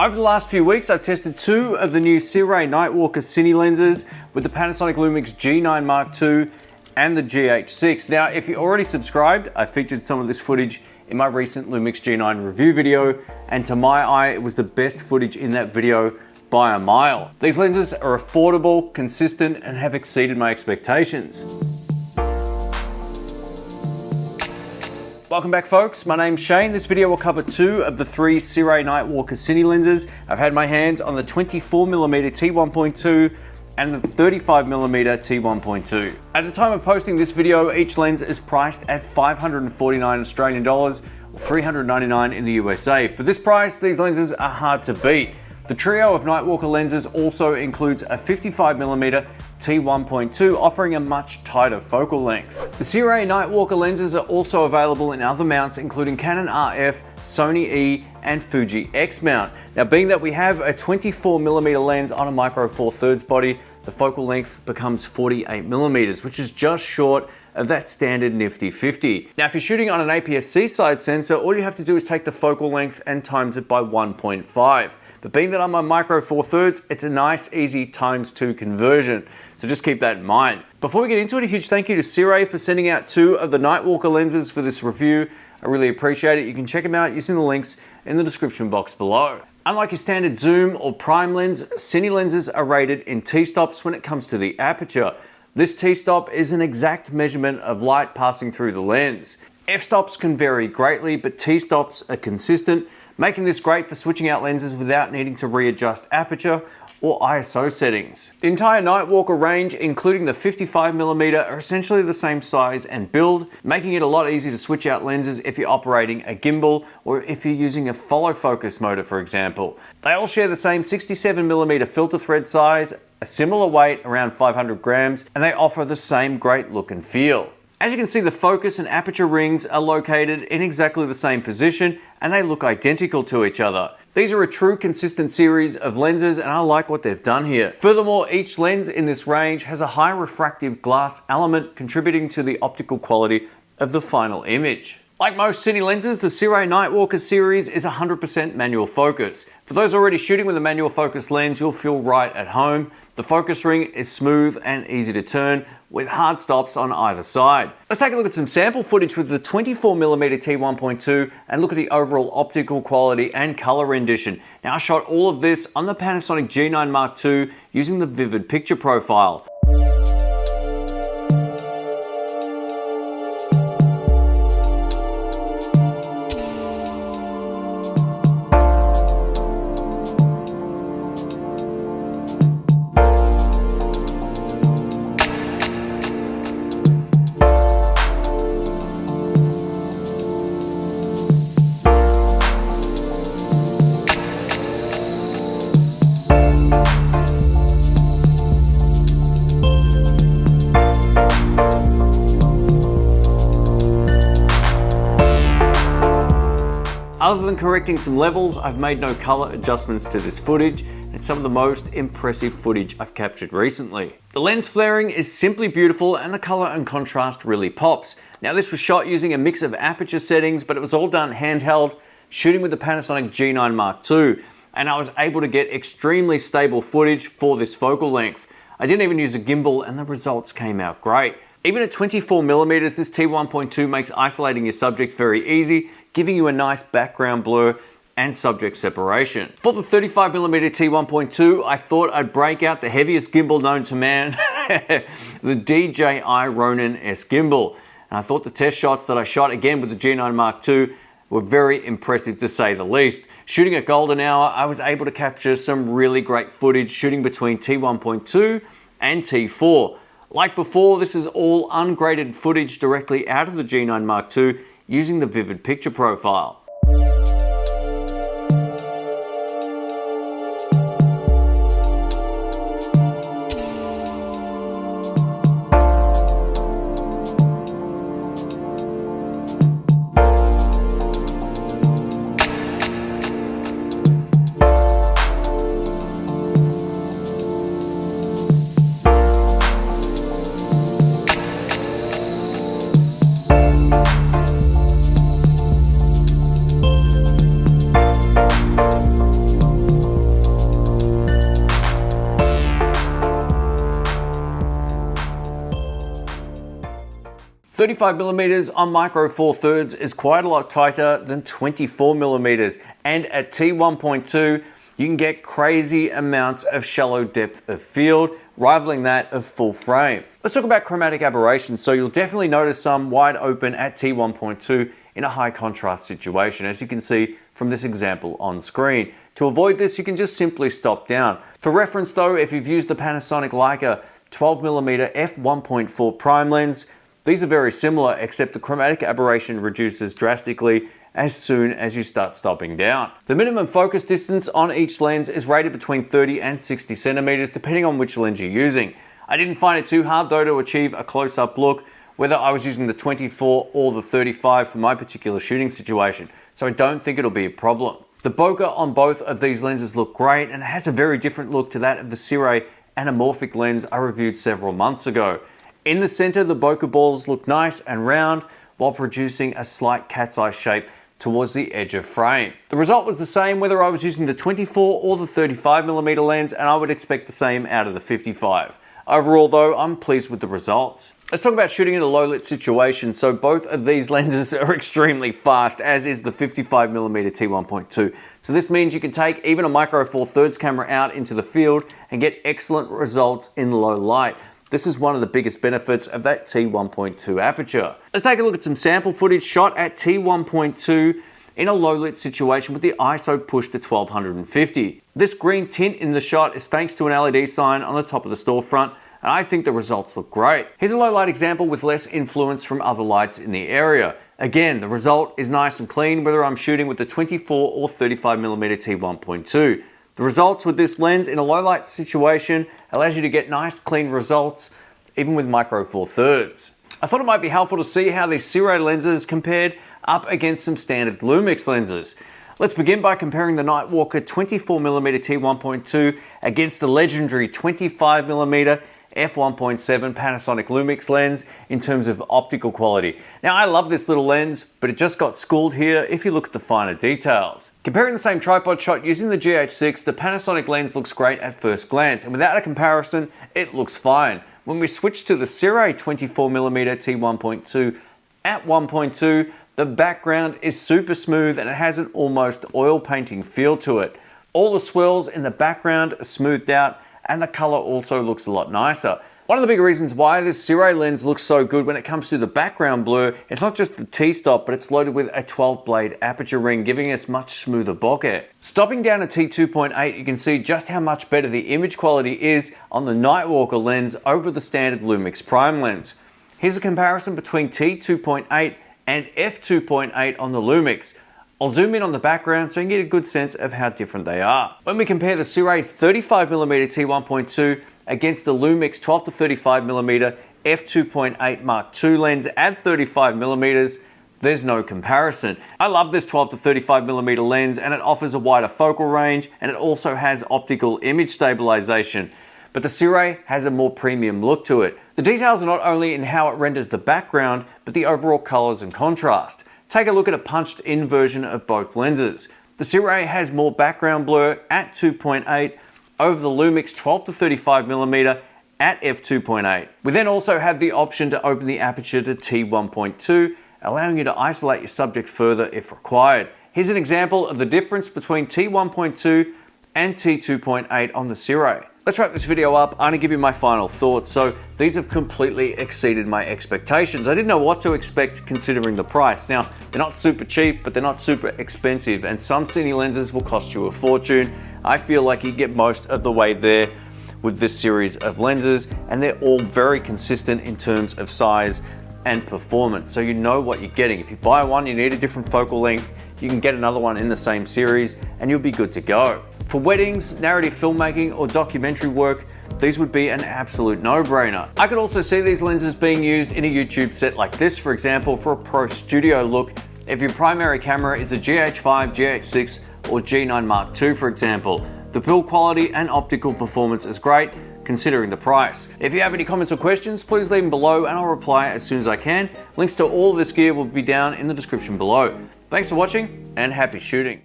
Over the last few weeks, I've tested two of the new Sirui Nightwalker Cinema Lenses with the Panasonic Lumix G9 Mark II and the GH6. Now, if you're already subscribed, I featured some of this footage in my recent Lumix G9 review video, and to my eye, it was the best footage in that video by a mile. These lenses are affordable, consistent, and have exceeded my expectations. Welcome back, folks. My name's Shane. This video will cover two of the three Sirui Nightwalker Cinema Lenses. I've had my hands on the 24mm T1.2 and the 35mm T1.2. At the time of posting this video, each lens is priced at 549 Australian dollars or 399 in the USA. For this price, these lenses are hard to beat. The trio of Nightwalker lenses also includes a 55mm T1.2, offering a much tighter focal length. The Sirui Nightwalker lenses are also available in other mounts, including Canon RF, Sony E, and Fuji X mount. Now, being that we have a 24mm lens on a micro 4/3 body, the focal length becomes 48mm, which is just short of that standard nifty 50. Now, if you're shooting on an APS-C side sensor, all you have to do is take the focal length and times it by 1.5. But being that I'm a micro 4/3, it's a nice, easy ×2 conversion. So just keep that in mind. Before we get into it, a huge thank you to Sirui for sending out two of the Nightwalker lenses for this review. I really appreciate it. You can check them out using the links in the description box below. Unlike your standard zoom or prime lens, Cine lenses are rated in t-stops when it comes to the aperture. This t-stop is an exact measurement of light passing through the lens. F-stops can vary greatly, but t-stops are consistent, making this great for switching out lenses without needing to readjust aperture or ISO settings. The entire Nightwalker range, including the 55mm, are essentially the same size and build, making it a lot easier to switch out lenses if you're operating a gimbal or if you're using a follow focus motor, for example. They all share the same 67mm filter thread size, a similar weight, around 500 grams, and they offer the same great look and feel. As you can see, the focus and aperture rings are located in exactly the same position and they look identical to each other. These are a true consistent series of lenses and I like what they've done here. Furthermore, each lens in this range has a high refractive glass element, contributing to the optical quality of the final image. Like most Cine lenses, the Sirui Nightwalker series is 100% manual focus. For those already shooting with a manual focus lens, you'll feel right at home. The focus ring is smooth and easy to turn with hard stops on either side. Let's take a look at some sample footage with the 24mm T1.2 and look at the overall optical quality and color rendition. Now, I shot all of this on the Panasonic G9 Mark II using the vivid picture profile. Other than correcting some levels, I've made no color adjustments to this footage. It's some of the most impressive footage I've captured recently. The lens flaring is simply beautiful and the color and contrast really pops. Now, this was shot using a mix of aperture settings, but it was all done handheld, shooting with the Panasonic G9 Mark II, and I was able to get extremely stable footage for this focal length. I didn't even use a gimbal and the results came out great. Even at 24mm, this T1.2 makes isolating your subject very easy, giving you a nice background blur and subject separation. For the 35mm T1.2, I thought I'd break out the heaviest gimbal known to man, the DJI Ronin S gimbal. And I thought the test shots that I shot again with the G9 Mark II were very impressive, to say the least. Shooting at golden hour, I was able to capture some really great footage shooting between T1.2 and T4. Like before, this is all ungraded footage directly out of the G9 Mark II using the vivid picture profile. 35mm on micro 4/3 is quite a lot tighter than 24mm, and at T1.2 you can get crazy amounts of shallow depth of field, rivaling that of full frame. Let's talk about chromatic aberration. So you'll definitely notice some wide open at T1.2 in a high contrast situation, as you can see from this example on screen. To avoid this, you can just simply stop down. For reference though, if you've used the Panasonic Leica 12mm f1.4 prime lens, these are very similar, except the chromatic aberration reduces drastically as soon as you start stopping down. The minimum focus distance on each lens is rated between 30 and 60 centimeters, depending on which lens you're using. I didn't find it too hard though to achieve a close-up look, whether I was using the 24 or the 35 for my particular shooting situation, so I don't think it'll be a problem. The bokeh on both of these lenses look great, and it has a very different look to that of the Sirui anamorphic lens I reviewed several months ago. In the center, the bokeh balls look nice and round, while producing a slight cat's eye shape towards the edge of frame. The result was the same whether I was using the 24 or the 35mm lens, and I would expect the same out of the 55. Overall though, I'm pleased with the results. Let's talk about shooting in a low lit situation. So both of these lenses are extremely fast, as is the 55mm T1.2. So this means you can take even a micro 4/3 camera out into the field and get excellent results in low light. This is one of the biggest benefits of that T1.2 aperture. Let's take a look at some sample footage shot at T1.2 in a low lit situation with the ISO pushed to 1250. This green tint in the shot is thanks to an LED sign on the top of the storefront, and I think the results look great. Here's a low light example with less influence from other lights in the area. Again, the result is nice and clean whether I'm shooting with the 24 or 35mm T1.2. The results with this lens in a low light situation allows you to get nice clean results even with micro 4/3. I thought it might be helpful to see how these Sirui lenses compared up against some standard Lumix lenses. Let's begin by comparing the Nightwalker 24mm T1.2 against the legendary 25mm f1.7 Panasonic Lumix lens in terms of optical quality. Now I love this little lens, but it just got schooled here if you look at the finer details. Comparing the same tripod shot using the GH6, the Panasonic lens looks great at first glance, and without a comparison, it looks fine. When we switch to the Sirui 24mm T1.2 at 1.2, the background is super smooth and it has an almost oil painting feel to it. All the swirls in the background are smoothed out, and the color also looks a lot nicer. One of the big reasons why this Sirui lens looks so good when it comes to the background blur, it's not just the T-stop, but it's loaded with a 12 blade aperture ring, giving us much smoother bokeh. Stopping down to T2.8, you can see just how much better the image quality is on the Nightwalker lens over the standard Lumix prime lens. Here's a comparison between T2.8 and f2.8 on the Lumix. I'll zoom in on the background so you can get a good sense of how different they are. When we compare the Sirui 35mm T1.2 against the Lumix 12 to 35mm f2.8 Mark II lens at 35mm, there's no comparison. I love this 12 to 35mm lens, and it offers a wider focal range, and it also has optical image stabilization. But the Sirui has a more premium look to it. The details are not only in how it renders the background, but the overall colors and contrast. Take a look at a punched in version of both lenses. The Sirui has more background blur at 2.8 over the Lumix 12 to 35mm at f2.8. We then also have the option to open the aperture to T1.2, allowing you to isolate your subject further if required. Here's an example of the difference between T1.2 and T2.8 on the Sirui. Let's wrap this video up. I'm gonna give you my final thoughts. So these have completely exceeded my expectations. I didn't know what to expect considering the price. Now, they're not super cheap, but they're not super expensive, and some cine lenses will cost you a fortune. I feel like you get most of the way there with this series of lenses, and they're all very consistent in terms of size and performance. So you know what you're getting. If you buy one, you need a different focal length, you can get another one in the same series and you'll be good to go. For weddings, narrative filmmaking, or documentary work, these would be an absolute no-brainer. I could also see these lenses being used in a YouTube set like this, for example, for a pro studio look, if your primary camera is a GH5, GH6, or G9 Mark II, for example. The build quality and optical performance is great, considering the price. If you have any comments or questions, please leave them below and I'll reply as soon as I can. Links to all of this gear will be down in the description below. Thanks for watching and happy shooting.